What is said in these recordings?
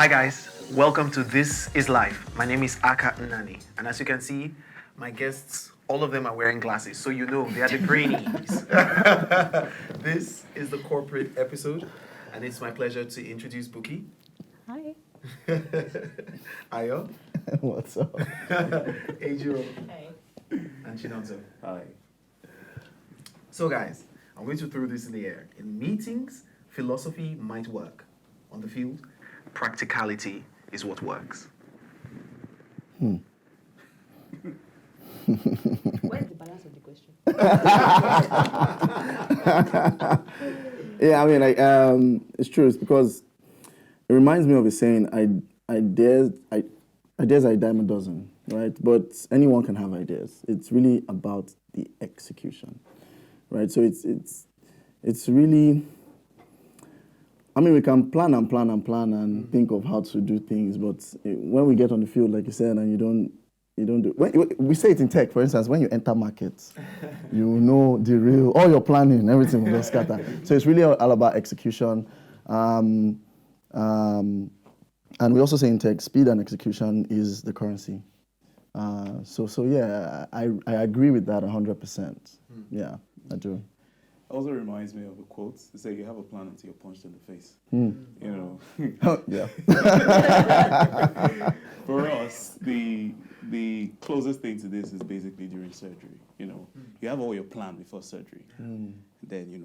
Hi guys, welcome to This Is Life. My name is Akah, and as you can see, my guests, all of them are wearing glasses, so you know they are the brainies. This is the corporate episode, and it's my pleasure to introduce Bukky. Hi. Ayo. What's up? Ejiro. Hi. And Chinonso. Hi. So guys, I'm going to throw this in the air. In meetings, philosophy might work. On the field, practicality is what works. Where's the balance of the question? Yeah, I mean, it's true. It's because it reminds me of a saying, ideas are a dime a dozen, right? But anyone can have ideas. It's really about the execution, right? So it's really, I mean, we can plan and think of how to do things, but when we get on the field, like you said, and you don't do. We say it in tech, for instance, when you enter markets, you know the real, all your planning, everything will just scatter. So it's really all about execution. And we also say in tech, speed and execution is the currency. So yeah, I agree with that 100%. Yeah, I do. Also reminds me of a quote. They say you have a plan until you're punched in the face. Mm. You know. Yeah. For us, the closest thing to this is basically during surgery. You know, you have all your plan before surgery. Then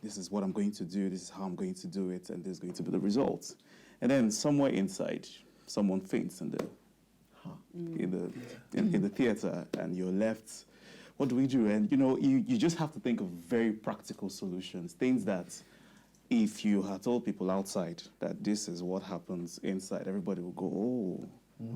this is what I'm going to do. This is how I'm going to do it, and this is going to be the results. And then somewhere inside, someone faints in the theater, and you're left. What do we do? And you just have to think of very practical solutions, things that if you had told people outside that this is what happens inside, everybody will go, oh,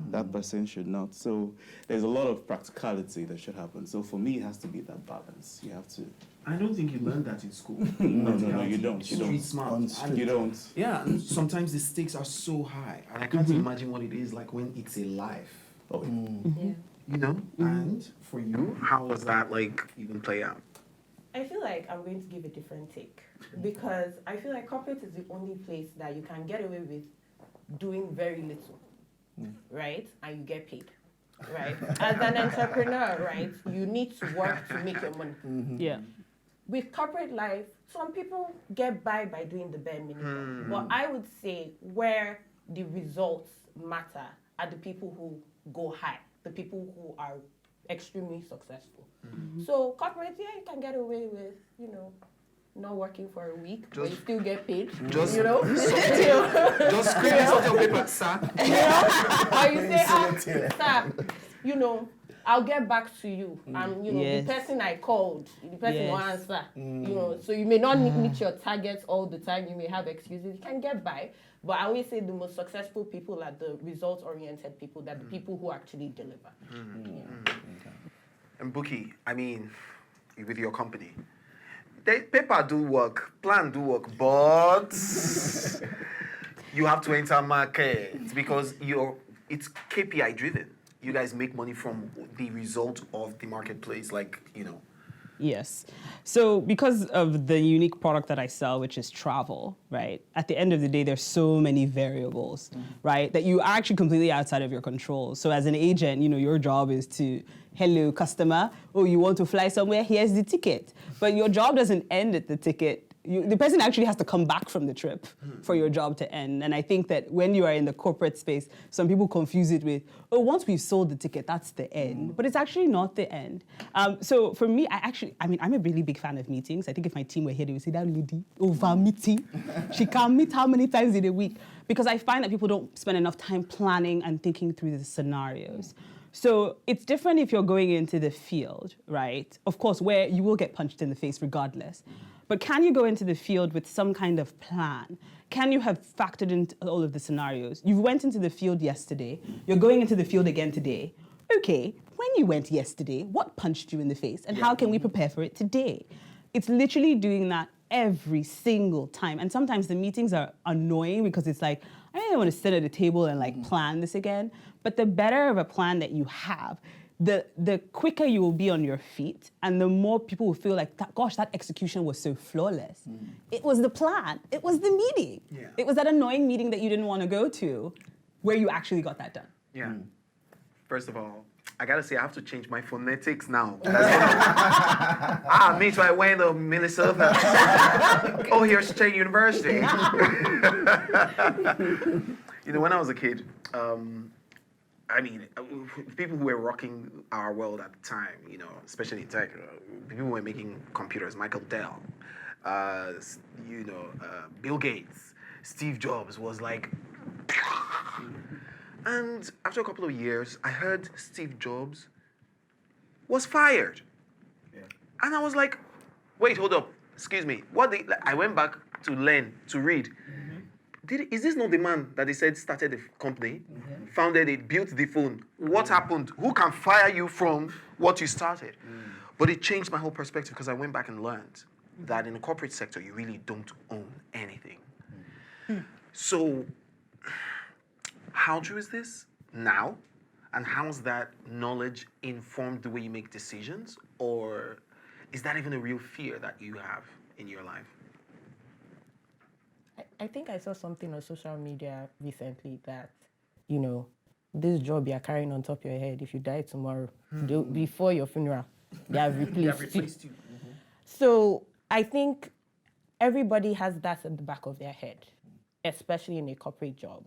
that person should not. So there's a lot of practicality that should happen. So for me, it has to be that balance. You have to. I don't think you learned that in school. No, you don't. Street smart. You don't. Yeah, and sometimes the stakes are so high, and I can't imagine what it is like when it's a life. Oh, Yeah. You know? And for you, how does that even play out? I feel like I'm going to give a different take because I feel like corporate is the only place that you can get away with doing very little, right? And you get paid, right? As an entrepreneur, right? You need to work to make your money. Yeah. With corporate life, some people get by doing the bare minimum. But I would say where the results matter are the people who go high, the people who are extremely successful. So corporate, yeah, you can get away with, not working for a week, but you still get paid. Just Just screen this on your paper, sir. Or you say, sir, I'll get back to you. And the person I called, the person will answer. So you may not meet your targets all the time. You may have excuses. You can get by. But I always say the most successful people are the results-oriented people, that the people who actually deliver. And Bukky, I mean, with your company, paper do work, plan do work, but you have to enter market because it's KPI driven. You guys make money from the result of the marketplace, Yes. So because of the unique product that I sell, which is travel, right? At the end of the day, there's so many variables, right? That you are actually completely outside of your control. So as an agent, your job is to, hello, customer. Oh, you want to fly somewhere? Here's the ticket. But your job doesn't end at the ticket. The person actually has to come back from the trip for your job to end. And I think that when you are in the corporate space, some people confuse it with, oh, once we've sold the ticket, that's the end. But it's actually not the end. So for me, I'm a really big fan of meetings. I think if my team were here, they would say, that lady, over meeting. She can meet how many times in a week? Because I find that people don't spend enough time planning and thinking through the scenarios. So it's different if you're going into the field, right? Of course, where you will get punched in the face regardless. But can you go into the field with some kind of plan? Can you have factored in all of the scenarios? You went into the field yesterday. You're going into the field again today. Okay, when you went yesterday, what punched you in the face? And how can we prepare for it today? It's literally doing that every single time. And sometimes the meetings are annoying because it's like, I don't want to sit at a table and plan this again. But the better of a plan that you have, the quicker you will be on your feet, and the more people will feel like, gosh, that execution was so flawless. It was the plan. It was the meeting. Yeah. It was that annoying meeting that you didn't want to go to, where you actually got that done. Yeah. First of all, I gotta say I have to change my phonetics now. Me too. I went to Minnesota. Oh, here's State University. When I was a kid, people who were rocking our world at the time, especially in tech, people were making computers. Michael Dell, Bill Gates, Steve Jobs was like. And after a couple of years, I heard Steve Jobs was fired. Yeah. And I was like, wait, hold up, excuse me. I went back to learn, to read. Is this not the man that they said started the company, founded it, built the phone? What happened? Who can fire you from what you started? But it changed my whole perspective because I went back and learned that in the corporate sector, you really don't own anything. So, how true is this now? And how's that knowledge informed the way you make decisions? Or is that even a real fear that you have in your life? I think I saw something on social media recently that, this job you're carrying on top of your head, if you die tomorrow, before your funeral, they have replaced you. So I think everybody has that at the back of their head, especially in a corporate job,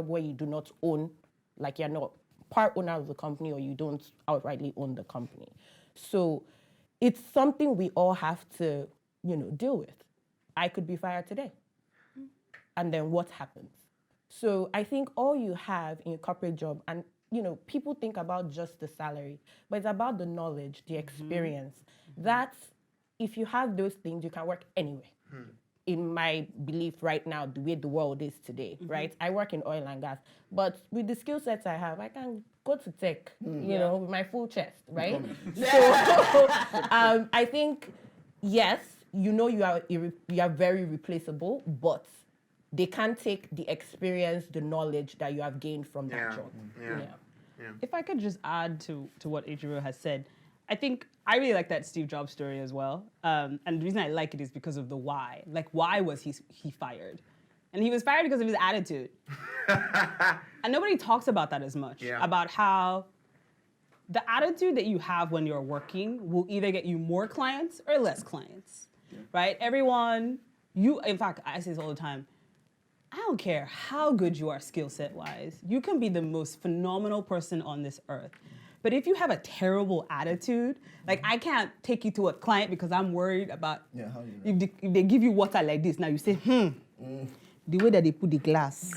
where you do not own, like you're not part owner of the company or you don't outrightly own the company. So it's something we all have to, deal with. I could be fired today. And then what happens? So I think all you have in a corporate job, and people think about just the salary, but it's about the knowledge, the experience. That if you have those things, you can work anywhere. In my belief right now, the way the world is today, right? I work in oil and gas, but with the skill sets I have, I can go to tech, with my full chest, right? So I think, yes, you are very replaceable, but they can't take the experience, the knowledge that you have gained from that job. Yeah. If I could just add to what Ejiro has said, I think I really like that Steve Jobs story as well. And the reason I like it is because of the why. Like, why was he fired? And he was fired because of his attitude. And nobody talks about that as much, about how the attitude that you have when you're working will either get you more clients or less clients, right? In fact, I say this all the time, I don't care how good you are skill set wise. You can be the most phenomenal person on this earth. But if you have a terrible attitude, like I can't take you to a client because I'm worried about if they give you water like this, now you say, the way that they put the glass,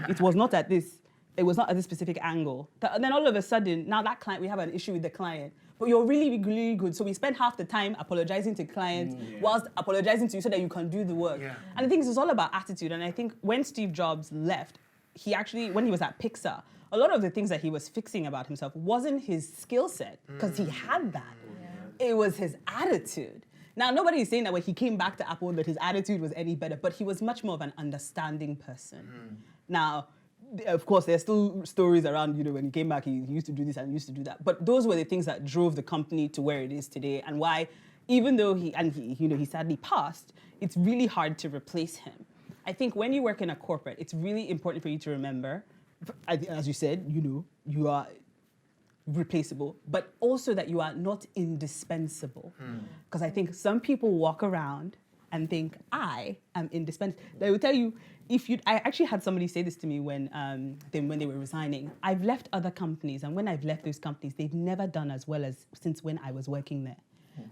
it was not at this specific angle. And then all of a sudden, now that client, we have an issue with the client. But you're really, really good. So we spend half the time apologizing to clients whilst apologizing to you so that you can do the work. Yeah. And the thing is, it's all about attitude. And I think when Steve Jobs left, when he was at Pixar, a lot of the things that he was fixing about himself wasn't his skill set, because he had that. Yeah. It was his attitude. Now, nobody is saying that when he came back to Apple that his attitude was any better, but he was much more of an understanding person. Now, of course, there's still stories around, when he came back, he used to do this and he used to do that. But those were the things that drove the company to where it is today, and why, even though he sadly passed, it's really hard to replace him. I think when you work in a corporate, it's really important for you to remember, as you said, you are replaceable, but also that you are not indispensable. Because I think some people walk around and think, I am indispensable. They will tell you, I actually had somebody say this to me when they were resigning. I've left other companies, and when I've left those companies, they've never done as well as since when I was working there.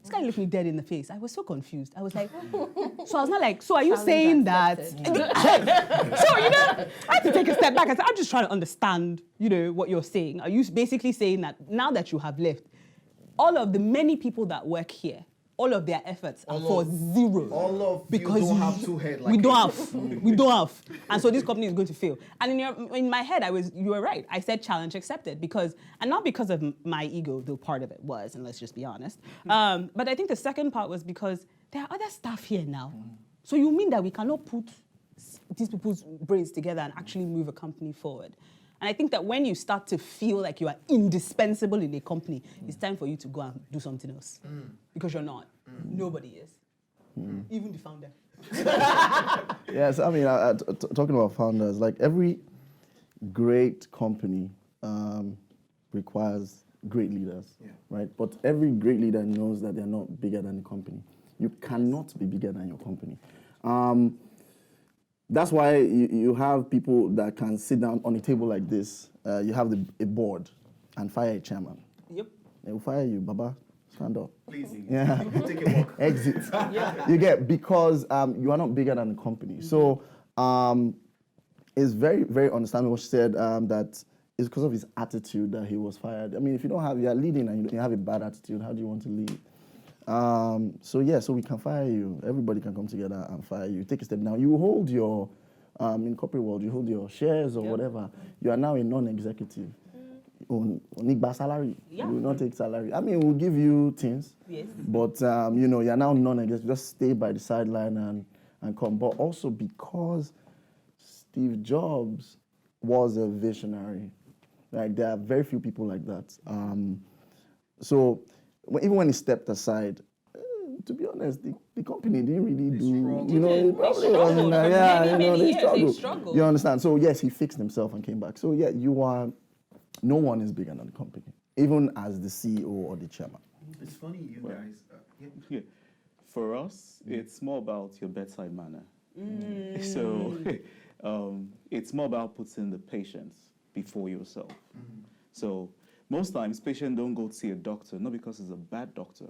This guy looked me dead in the face. I was so confused. I was like, so I was not like, so are you saying that? So, I had to take a step back. I said, I'm just trying to understand, what you're saying. Are you basically saying that now that you have left, all of the many people that work here, all of their efforts are for zero. All of because you don't have two heads like we don't have. We don't have. And so this company is going to fail. And in my head, you were right. I said challenge accepted and not because of my ego, though part of it was, and let's just be honest. But I think the second part was because there are other staff here now. So you mean that we cannot put these people's brains together and actually move a company forward? And I think that when you start to feel like you are indispensable in a company, it's time for you to go and do something else. Because you're not. Nobody is. Even the founder. Yes, I mean, talking about founders, like every great company requires great leaders, right? But every great leader knows that they're not bigger than the company. You cannot be bigger than your company. That's why you have people that can sit down on a table like this. You have a board and fire a chairman. Yep. They will fire you, Baba. Stand up. Please. Yeah. Take a walk. Exit. You get, because you are not bigger than the company. So it's very, very understandable what she said, that it's because of his attitude that he was fired. I mean, if you are leading and you have a bad attitude, how do you want to lead? So we can fire you. Everybody can come together and fire you. Take a step now. You hold your, in corporate world, you hold your shares or whatever. You are now a non-executive. On salary. Yeah. You will not take salary. I mean, we'll give you things. Yes. But, you're now non-executive. Just stay by the sideline and come. But also because Steve Jobs was a visionary. Like, there are very few people like that. So even when he stepped aside, to be honest, the company didn't really it probably wasn't, they struggled. You understand? So yes, he fixed himself and came back. So yeah, no one is bigger than the company, even as the CEO or the chairman. It's funny, you guys. For us, it's more about your bedside manner. So it's more about putting the patients before yourself. So most times, patients don't go to see a doctor, not because it's a bad doctor,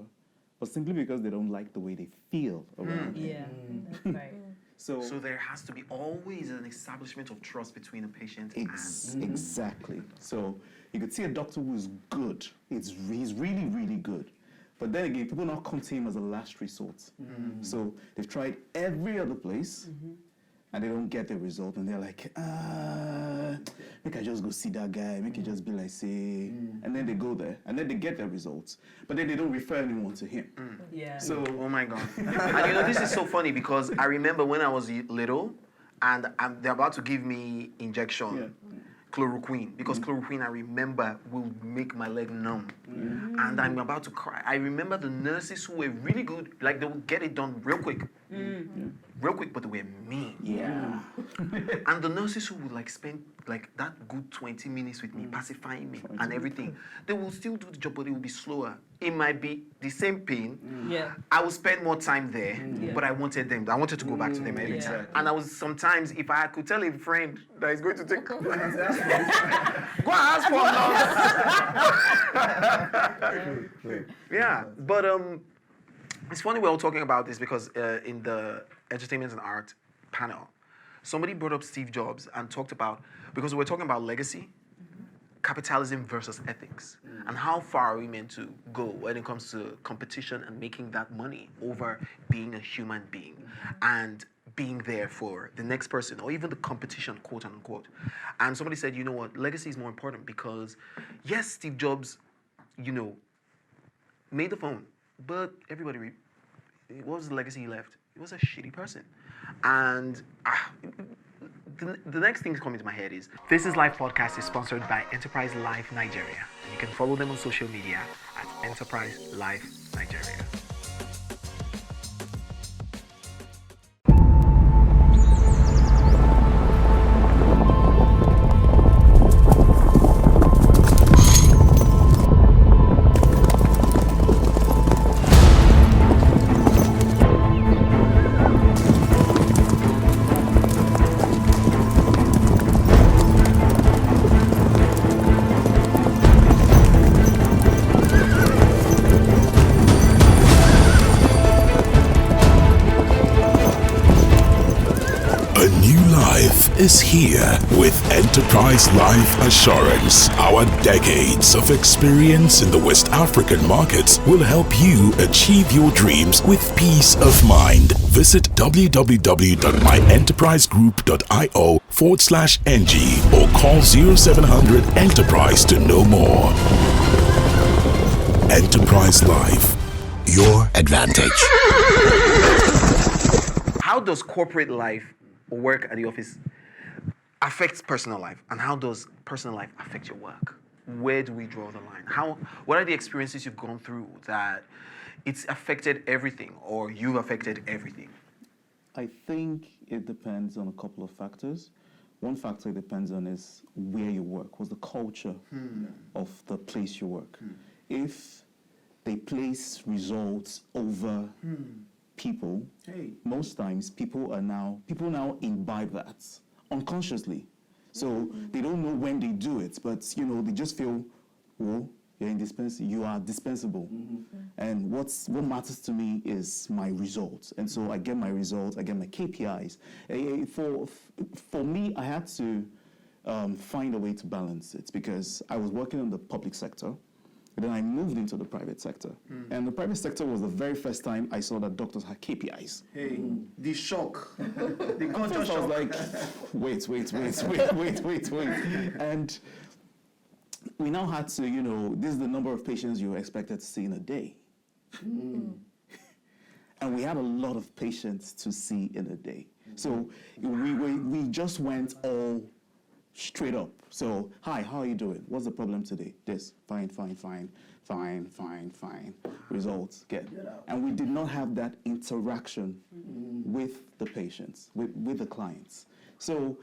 but simply because they don't like the way they feel around him. Yeah, that's right. So there has to be always an establishment of trust between a patient and... Exactly. So you could see a doctor who is good. He's really, really good. But then again, people now come to him as a last resort. So they've tried every other place, and they don't get the result, and they're like, make I just go see that guy, make it just be like, say, and then they go there, and then they get their results, but then they don't refer anyone to him. Yeah. So, oh my God. And this is so funny because I remember when I was little, and they're about to give me injection, chloroquine, because chloroquine, I remember, will make my leg numb. And I'm about to cry. I remember the nurses who were really good, like they would get it done real quick. Real quick, but they were mean. Yeah. And the nurses who would like spend like that good 20 minutes with me, pacifying me and everything, they will still do the job, but it will be slower. It might be the same pain. Yeah. I will spend more time there, but I wanted to go back to them every time. And I was sometimes, if I could tell a friend that is going to take, go and ask for love. Yeah, but it's funny we're all talking about this because in the entertainment and art panel, somebody brought up Steve Jobs and talked about, because we're talking about legacy, capitalism versus ethics, and how far are we meant to go when it comes to competition and making that money over being a human being and being there for the next person or even the competition, quote unquote. And somebody said, you know what, legacy is more important because, yes, Steve Jobs, made the phone, but everybody, what was the legacy he left? He was a shitty person. And the next thing coming to my head is, This Is Life podcast is sponsored by Enterprise Life Nigeria. You can follow them on social media at Enterprise Life Nigeria. Is here with Enterprise Life Assurance. Our decades of experience in the West African markets will help you achieve your dreams with peace of mind. Visit www.myenterprisegroup.io/NG or call 0700 Enterprise to know more. Enterprise Life, your advantage. How does corporate life work at the office? affects personal life, and how does personal life affect your work? Where do we draw the line? What are the experiences you've gone through that it's affected everything, or you've affected everything? I think it depends on a couple of factors. One factor it depends on is where you work, what's the culture of the place you work. If they place results over people, most times people now imbibe that unconsciously. So they don't know when they do it, but they just feel, well, you're indispensable. You are dispensable, and what matters to me is my results. And so I get my results, I get my KPIs. For me, I had to find a way to balance it because I was working in the public sector, and then I moved into the private sector. And the private sector was the very first time I saw that doctors had KPIs. Hey, the shock, the culture First I was like, wait. And we now had to, this is the number of patients you're expected to see in a day. And we had a lot of patients to see in a day. So we just went all straight up. So, hi, how are you doing? What's the problem today? This, fine. Results, get. And we did not have that interaction with the patients, with the clients. So,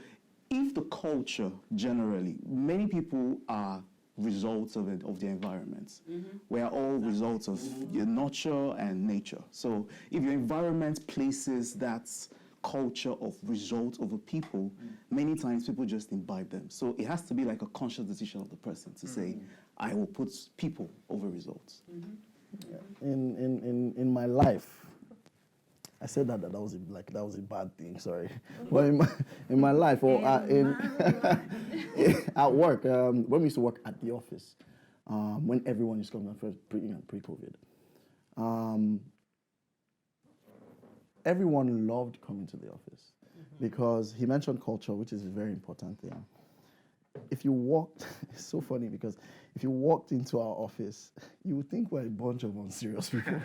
if the culture generally, many people are results of the environment. We are all results of your nurture and nature. So if your environment places that culture of results over people, many times people just imbibe them. So it has to be like a conscious decision of the person to say, I will put people over results. In my life, I said that was a bad thing. Sorry, but in my life, or at work, when we used to work at the office, when everyone is coming first pre-COVID, everyone loved coming to the office because he mentioned culture, which is a very important thing. If you walked, it's so funny because if you walked into our office, you would think we're a bunch of unserious people.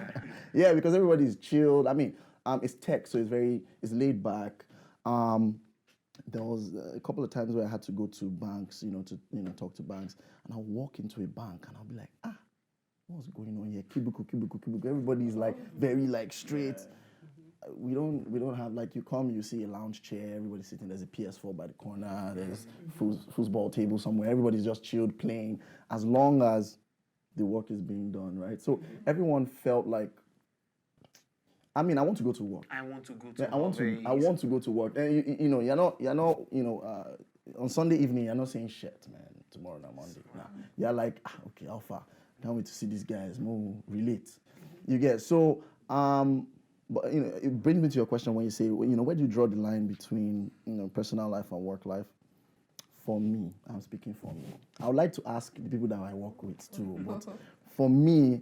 Yeah, because everybody's chilled. I mean, it's tech, so it's laid back. There was a couple of times where I had to go to banks, to talk to banks, and I'll walk into a bank and I'll be like, what's going on here? Kibuku. Everybody's very straight. We don't have you come, you see a lounge chair, everybody's sitting, there's a PS4 by the corner, there's football table somewhere, everybody's just chilled playing as long as the work is being done, right? So everyone felt like, I want to go to work. I want to go to work. And you're not on Sunday evening, you're not saying shit, man, tomorrow not Monday. Nah. You're like, okay, how far? Can't wait to see these guys more relate. You get so but it brings me to your question when you say, where do you draw the line between personal life and work life? For me, I'm speaking for me. I would like to ask the people that I work with too, but for me,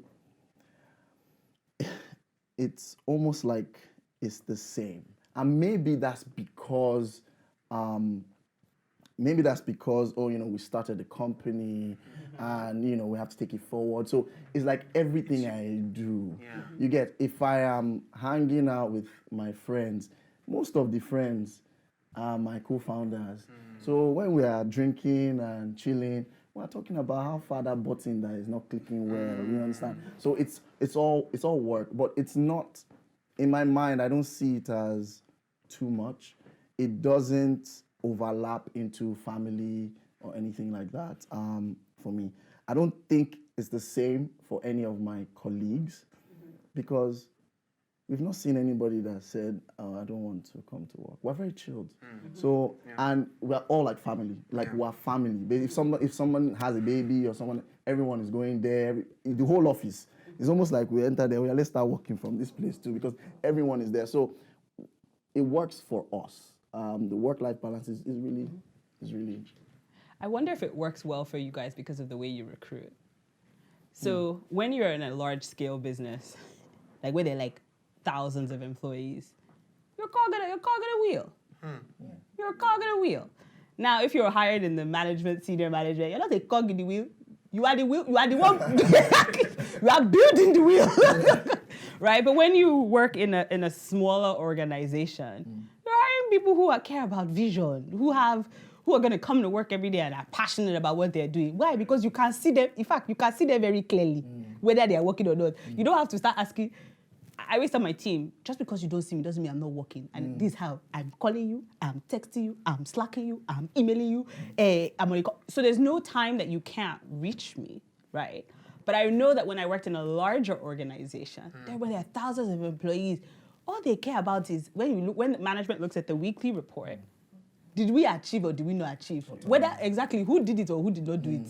it's almost like it's the same. And maybe that's because we started the company and we have to take it forward. So it's like everything I do. Yeah. You get, if I am hanging out with my friends, most of the friends are my co-founders. So when we are drinking and chilling, we're talking about how far that button that is not clicking well, you understand? So it's all work, but it's not, in my mind, I don't see it as too much. It doesn't overlap into family or anything like that for me. I don't think it's the same for any of my colleagues because we've not seen anybody that said, I don't want to come to work. We're very chilled. So, and we're all like family, we're family. If someone has a baby or everyone is going there, the whole office. It's almost like we enter there, let's start working from this place too because everyone is there. So it works for us. The work-life balance is really. I wonder if it works well for you guys because of the way you recruit. So when you're in a large-scale business, where there are thousands of employees, you're a cog in a wheel. You're a cog in a wheel. Now, if you're hired in the senior management, you're not a cog in the wheel. You are the wheel. You are the one. You are building the wheel, right? But when you work in a smaller organization, you're hiring people who care about vision, who who are going to come to work every day and are passionate about what they're doing. Why? Because you can see them. In fact, you can see them very clearly, whether they are working or not. You don't have to start asking. I always tell my team, just because you don't see me doesn't mean I'm not working. And this is how I'm calling you, I'm texting you, I'm slacking you, I'm emailing you. I'm on so there's no time that you can't reach me, right? But I know that when I worked in a larger organization, there were thousands of employees. All they care about is when management looks at the weekly report, did we achieve or did we not achieve? Whether exactly who did it or who did not do it,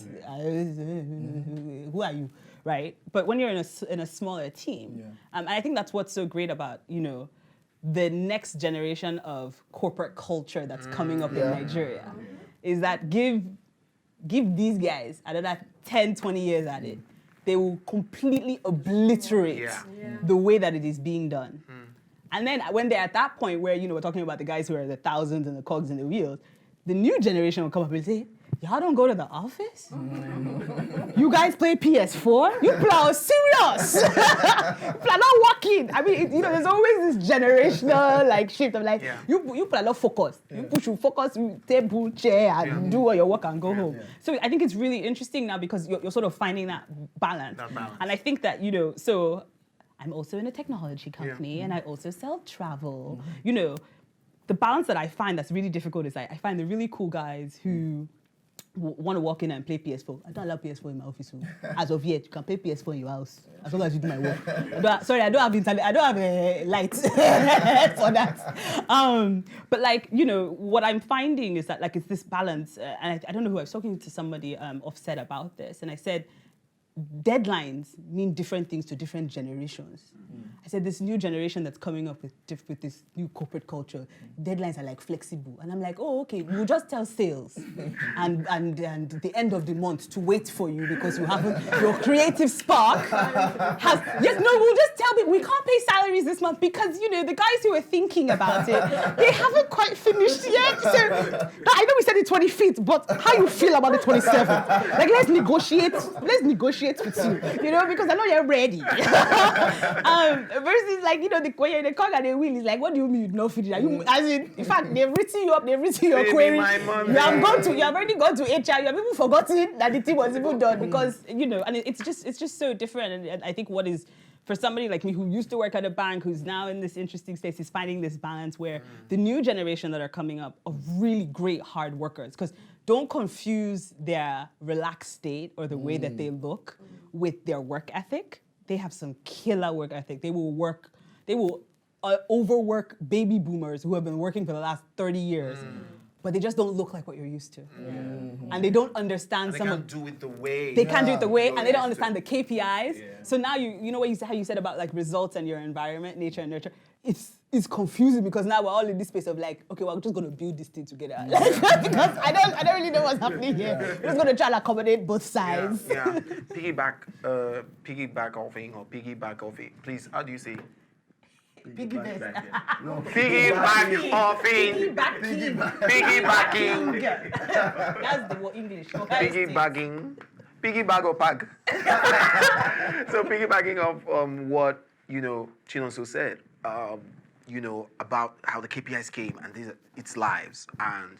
who are you, right? But when you're in a smaller team, and I think that's what's so great about, the next generation of corporate culture that's coming up in Nigeria, is that give these guys another 10, 20 years at it, they will completely obliterate the way that it is being done. And then when they're at that point where, we're talking about the guys who are the thousands and the cogs in the wheels, the new generation will come up and say, y'all don't go to the office? You guys play PS4? You people are serious. You people are not working. I mean, there's always this generational shift of you people are not focused. You people should focus, table, chair, and do all your work and go home. So I think it's really interesting now because you're sort of finding that balance. And I think that, so I'm also in a technology company and I also sell travel. The balance that I find that's really difficult is I find the really cool guys who want to walk in and play PS4. I don't allow PS4 in my office. As of yet, you can play PS4 in your house as long as you do my work. I don't have internet. I don't have a light for that. But what I'm finding is that it's this balance. And I don't know who I was talking to somebody offset about this, and I said, deadlines mean different things to different generations. I said, this new generation that's coming up with this new corporate culture, deadlines are flexible. And I'm like, oh, okay, we'll just tell sales and the end of the month to wait for you because you haven't, your creative spark has, we'll just tell people we can't pay salaries this month because, the guys who are thinking about it, they haven't quite finished yet. So I know we said the 25th, but how you feel about the 27th? Let's negotiate with you, because I know you're ready. Versus when you're in the car and they wheel, it's like, what do you mean you not finish? In fact, they've written you up, they've written your query. You have already gone to HR, you have even forgotten that the team was even done because, and it's just so different. And I think what is, for somebody like me who used to work at a bank, who's now in this interesting space, is finding this balance where the new generation that are coming up are really great hard workers. Because don't confuse their relaxed state or the way that they look with their work ethic. They have some killer work ethic. They will overwork baby boomers who have been working for the last 30 years. But they just don't look like what you're used to. And they don't understand They can't do it the way. They can't do it the way, and they don't understand the KPIs. So now you know how you said about results and your environment, nature and nurture. It's confusing because now we're all in this space of okay, we're just gonna build this thing together. Because I don't really know what's happening here. We're just gonna try to accommodate both sides. Piggyback off it. Please, how do you say? Piggyvest. Piggyback off it. Piggybacking. That's the word English. Piggybacking. Piggyback or pag. So piggybacking off what Chinonso said. About how the KPIs came and its lives and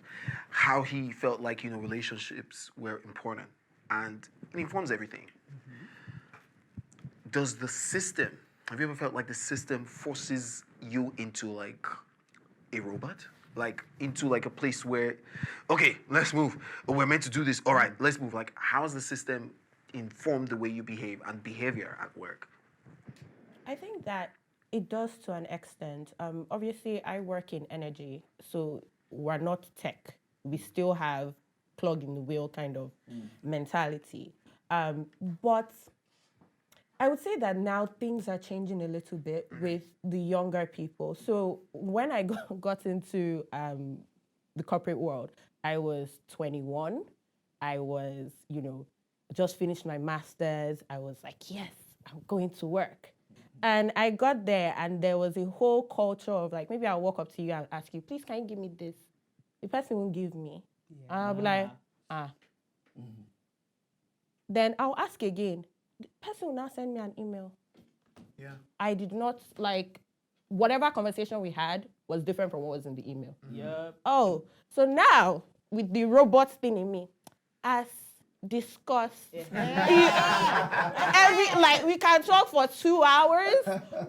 how he felt like, relationships were important and it informs everything. Does the system, have you ever felt like the system forces you into a robot? Into a place where, okay, let's move. Oh, we're meant to do this. All right, let's move. How has the system informed the way you behave and behavior at work? I think that it does to an extent. Obviously, I work in energy, so we're not tech. We still have plug in the wheel kind of mentality. But I would say that now things are changing a little bit with the younger people. So when I got into the corporate world, I was 21. I was, just finished my master's. I was like, yes, I'm going to work. And I got there and there was a whole culture of maybe I'll walk up to you and ask you, please, can you give me this? The person won't give me. And I'll be like, Then I'll ask again. The person will now send me an email. Yeah. I did not whatever conversation we had was different from what was in the email. Yep. Oh, so now with the robot thing in me, as discussed. We can talk for 2 hours,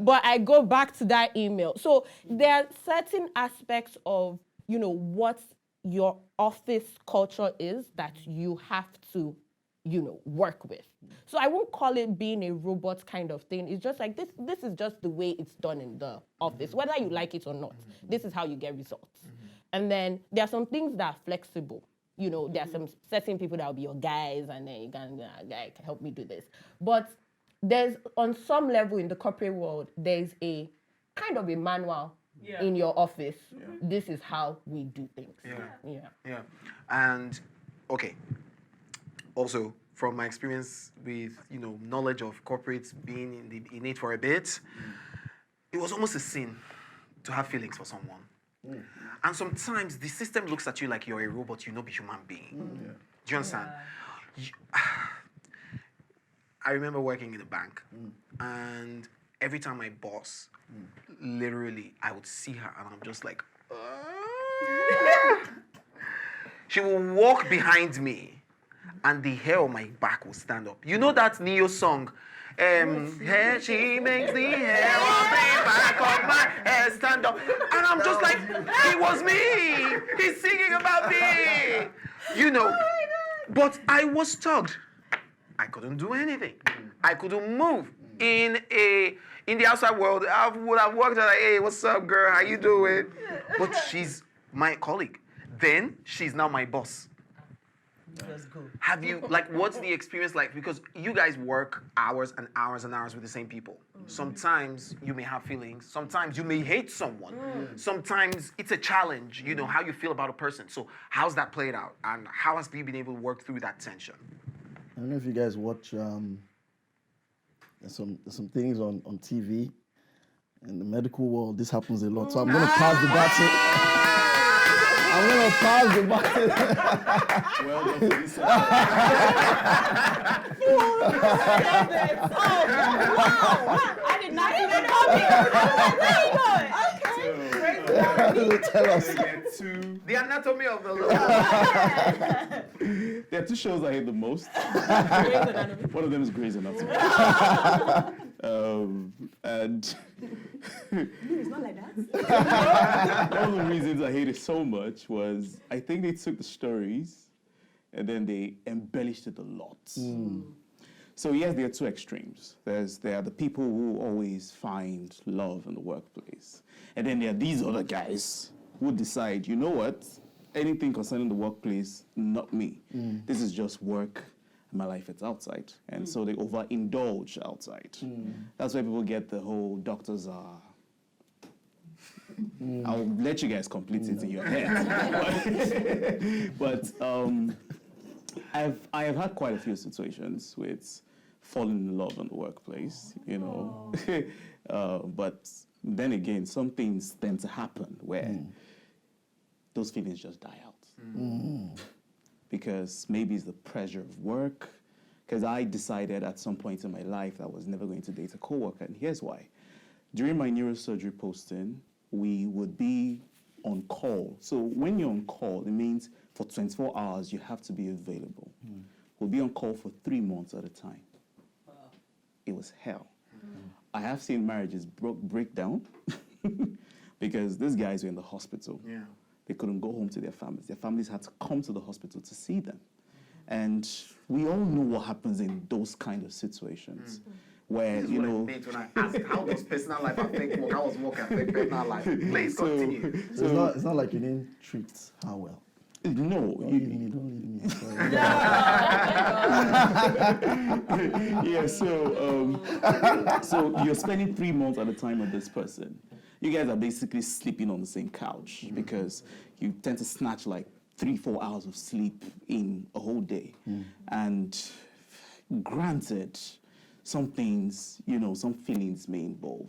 but I go back to that email. So there are certain aspects of, what your office culture is that you have to, work with. So I won't call it being a robot kind of thing. It's just like this is just the way it's done in the office. Whether you like it or not, this is how you get results. And then there are some things that are flexible. There are some certain people that will be your guys, and then you can, guy, can help me do this. But there's, on some level in the corporate world, there's a kind of a manual in your office. This is how we do things. Yeah. And, okay. Also, from my experience with, knowledge of corporates being in it for a bit, it was almost a sin to have feelings for someone. And sometimes the system looks at you like you're a robot, be human being. Do you understand? I remember working in a bank, and every time my boss, literally, I would see her, and I'm just like, she will walk behind me, and the hair on my back will stand up. You know that Neo song? Hair, she makes the hair on the back of my head stand up. And I'm just like, it was me. He's singing about me. But I was stuck. I couldn't do anything. I couldn't move. In the outside world, I would have walked like, hey, what's up, girl? How you doing? But she's my colleague. Then she's now my boss. Let's go. Have you, what's the experience like? Because you guys work hours and hours and hours with the same people. Sometimes you may have feelings. Sometimes you may hate someone. Sometimes it's a challenge, how you feel about a person. So how's that played out? And how has you been able to work through that tension? I don't know if you guys watch, there's some things on TV. In the medical world, this happens a lot. So I'm going to pass the baton. I'm going to pass the baton. Well done for this. Wow! I did not even come here. Okay. Tell us. The anatomy of the law. There are two shows I hate the most. One of them is Grey's Anatomy. And It's not like that. one of the reasons I hate it so much was I think they took the stories and then they embellished it a lot. So yes, there are two extremes. There are the people who always find love in the workplace. And then there are these other guys who decide, you know what? Anything concerning the workplace, not me. This is just work. My life is outside. And so they overindulge outside. That's why people get the whole doctors are... I'll let you guys complete it in your head. But I have had quite a few situations with falling in love in the workplace, but then again, some things tend to happen where those feelings just die out. Because maybe it's the pressure of work. Because I decided at some point in my life that I was never going to date a coworker, and here's why. During my neurosurgery posting, we would be on call. So when you're on call, it means for 24 hours you have to be available. We'll be on call for 3 months at a time. Wow. It was hell. I have seen marriages break down because these guys were in the hospital. Yeah. They couldn't go home to their families. Their families had to come to the hospital to see them. And we all know what happens in those kind of situations. Where, This is what I meant when I asked, how does personal life affect work? How does work affect personal life? Please continue. So it's not like you didn't treat her well. No. Don't leave me. Sorry. Yeah, so you're spending 3 months at a time with this person. You guys are basically sleeping on the same couch because you tend to snatch like 3-4 hours of sleep in a whole day. And granted, some things, some feelings may involve.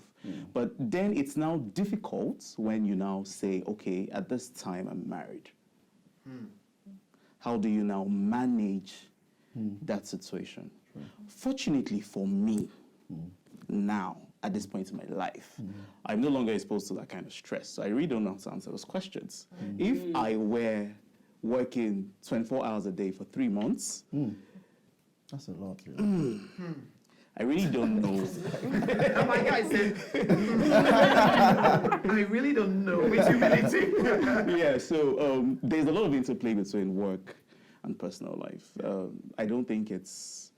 But then it's now difficult when you now say, okay, at this time I'm married. How do you now manage that situation? Fortunately for me, now, at this point in my life, I'm no longer exposed to that kind of stress. So I really don't know how to answer those questions. If I were working 24 hours a day for 3 months. That's a lot. Really. I really don't know. And my guy said, I really don't know. With humility. Yeah, so there's a lot of interplay between work and personal life. I don't think it's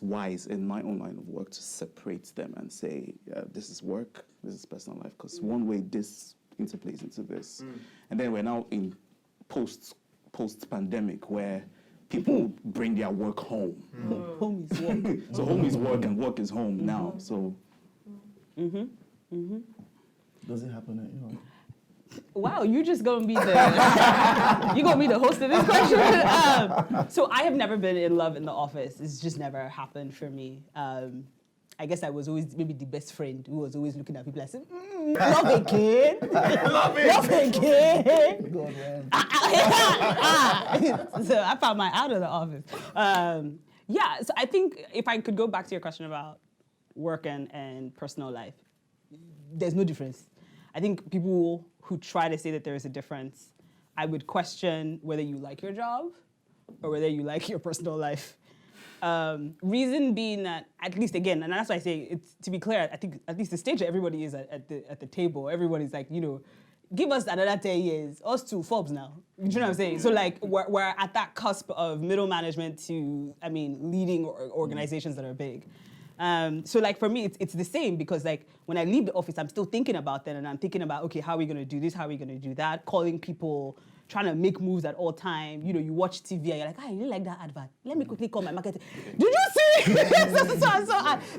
wise in my own line of work to separate them and say, this is work, this is personal life, because one way this interplays into this. And then we're now in post-pandemic where people bring their work home. Home is work. So home is work and work is home now. So Does it happen at your? Wow, you're just gonna be the host of this question. So I have never been in love in the office. It's just never happened for me. I guess I was always maybe the best friend who was always looking at people and said, love again, love again. God, man. So I found my out of the office. Yeah, so I think if I could go back to your question about work and personal life, there's no difference. I think people who try to say that there is a difference, I would question whether you like your job or whether you like your personal life. Reason being that, at least again, and that's why I say, it's to be clear, I think at least the stage that everybody is at the table, everybody's like, give us another 10 years, us to Forbes now. You know what I'm saying? So like, we're at that cusp of middle management to, leading organizations that are big. So like for me, it's the same because like when I leave the office, I'm still thinking about that and I'm thinking about, okay, how are we going to do this? How are we going to do that? Calling people, trying to make moves at all time. You watch TV and you're like, I really like that advert. Let me quickly call my marketing. Did you see?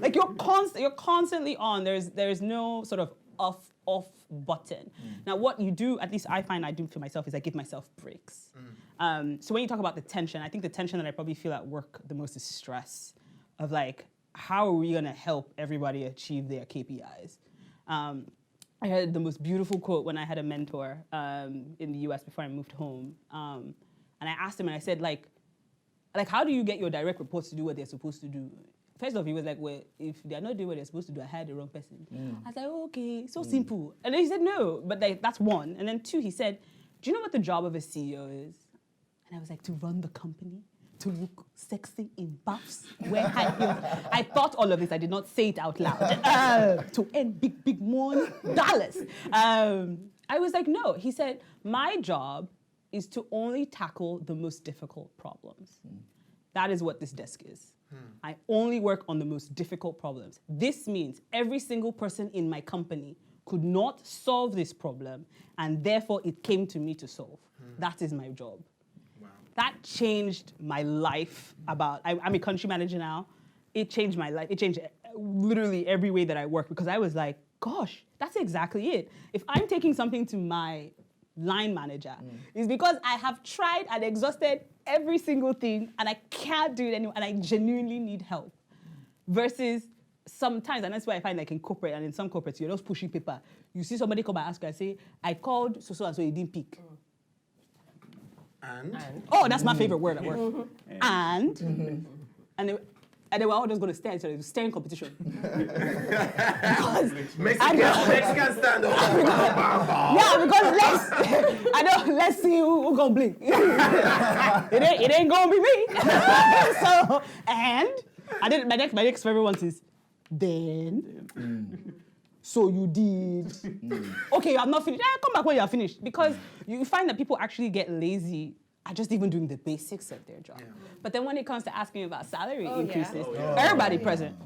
Like you're constantly on. There's no sort of off button. Now what you do, at least I find I do for myself, is I give myself breaks. So when you talk about the tension, I think the tension that I probably feel at work the most is stress of like, how are we going to help everybody achieve their KPIs? I heard the most beautiful quote when I had a mentor in the US before I moved home. And I asked him and I said, like, how do you get your direct reports to do what they're supposed to do? First off, he was like, well, if they're not doing what they're supposed to do, I hired the wrong person. I was like, oh, okay, so simple. And then he said, no, but that's one. And then two, he said, do you know what the job of a CEO is? And I was like, to run the company, to look sexy in buffs, wear high heels. I thought all of this, I did not say it out loud. To earn big money, dollars. I was like, no. He said, my job is to only tackle the most difficult problems. That is what this desk is. I only work on the most difficult problems. This means every single person in my company could not solve this problem, and therefore it came to me to solve. That is my job. Wow. That changed my life. I'm a country manager now. It changed my life. It changed literally every way that I work because I was like, gosh, that's exactly it. If I'm taking something to my line manager, it's because I have tried and exhausted every single thing and I can't do it anymore and I genuinely need help. Versus sometimes, and that's why I find like in corporate and in some corporates, you're just pushing paper. You see somebody come and ask you and say, I called so and so, he didn't pick. And? Oh, that's my favorite word at work. And they were all just going to stare at each other. It was staring competition. Because Mexican stand up. yeah, because let's see who gonna blink. it ain't gonna be me. So, and I did my next favorite one is then. So you did. Okay, I'm not finished. Come back when you're finished. Because you find that people actually get lazy at just even doing the basics of their job. Yeah. But then when it comes to asking about salary increases, everybody present.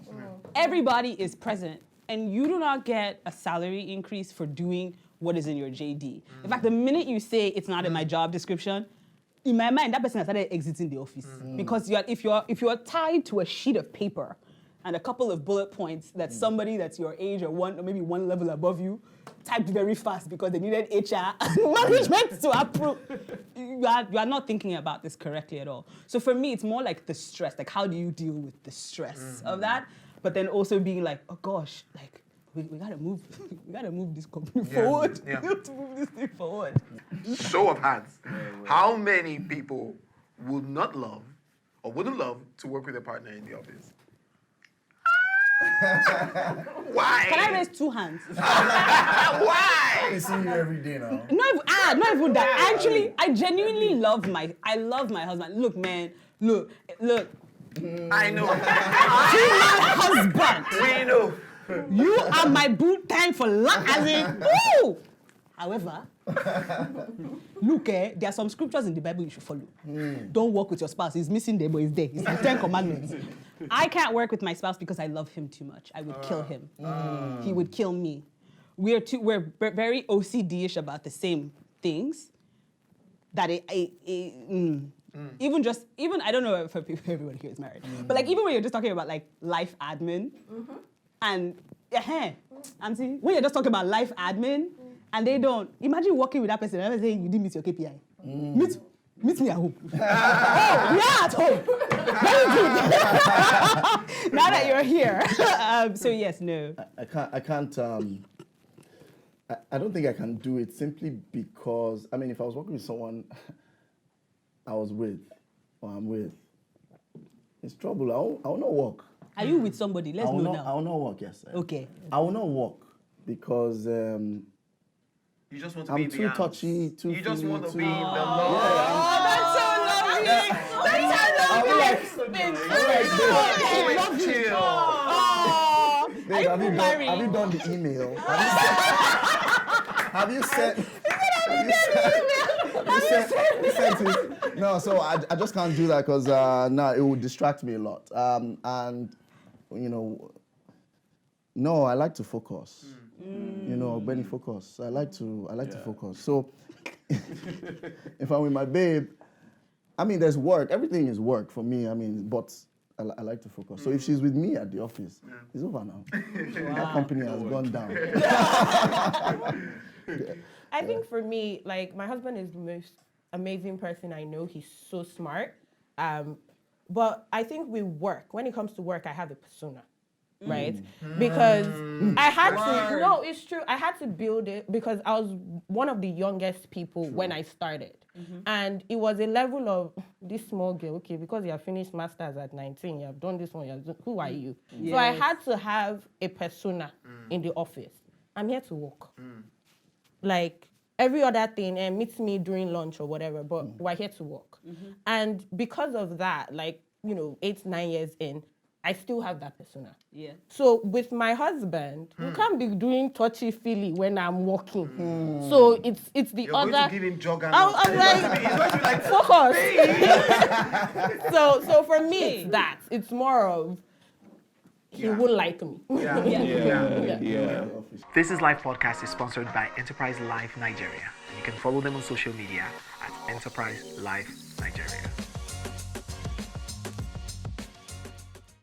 Everybody is present. And you do not get a salary increase for doing what is in your JD. In fact, the minute you say it's not in my job description, in my mind, that person has started exiting the office. Because if you're tied to a sheet of paper and a couple of bullet points that somebody that's your age or maybe one level above you typed very fast because they needed HR and management to approve. You are not thinking about this correctly at all. So for me, it's more like the stress. Like, how do you deal with the stress of that? But then also being like, oh gosh, like we gotta move this company forward. Yeah. We have to move this thing forward. Show of hands. How many people would not love or wouldn't love to work with a partner in the office? Why? Can I raise 2 hands? Why? I see you every day now. Not even that. Actually, I genuinely love my husband. Look, man. Look. I know. To my husband. We know. You are my boot time for life. As in, woo! However, look, there are some scriptures in the Bible you should follow. Don't work with your spouse. He's missing there, but he's there. It's the 10 Commandments. I can't work with my spouse because I love him too much. I would kill him. He would kill me. We're very OCD-ish about the same things. That even I don't know if everyone here is married, but like even when you're just talking about like life admin, and Auntie, when you're just talking about life admin, and they don't imagine working with that person and saying you didn't meet your KPI. Meet me at home. Oh, yeah, at home. Very good. Now that you're here, so yes, no. I can't. I don't think I can do it simply because if I was working with someone I was with or I'm with, it's trouble. I will not work. Are you with somebody? Let's know now. I will not work. Yes. Sir. Okay. I will not work because. You just want to I'm be in the too arms. touchy, too You just feely, want to too- be in the Yeah. love. Oh, that's so lovely. That's so lovely. Always chill. Oh, Babe, are you have married? you done the email? Have you sent it? No, so I just can't do that because it would distract me a lot. No, I like to focus. Benny focus. I like to focus. So if I'm with my babe, there's work. Everything is work for me. But I like to focus. So if she's with me at the office, it's over now. That company has gone down. I think for me, like, my husband is the most amazing person I know. He's so smart. But I think when it comes to work, I have a persona, right? Because I had to, no, it's true. I had to build it because I was one of the youngest people when I started. And it was a level of this small girl, okay, because you have finished masters at 19, you have done this one, who are you? Yes. So I had to have a persona in the office. I'm here to work. Like every other thing, meet me during lunch or whatever, but we're here to work. And because of that, 8-9 years in, I still have that persona. Yeah. So with my husband, you can't be doing touchy-feely when I'm working. So it's the You're other. going to give him jog and I'm like, he's going to be like, focus. So for me, it's that. It's more of he won't like me. Yeah. This Is Life podcast is sponsored by Enterprise Life Nigeria. You can follow them on social media at Enterprise Life Nigeria.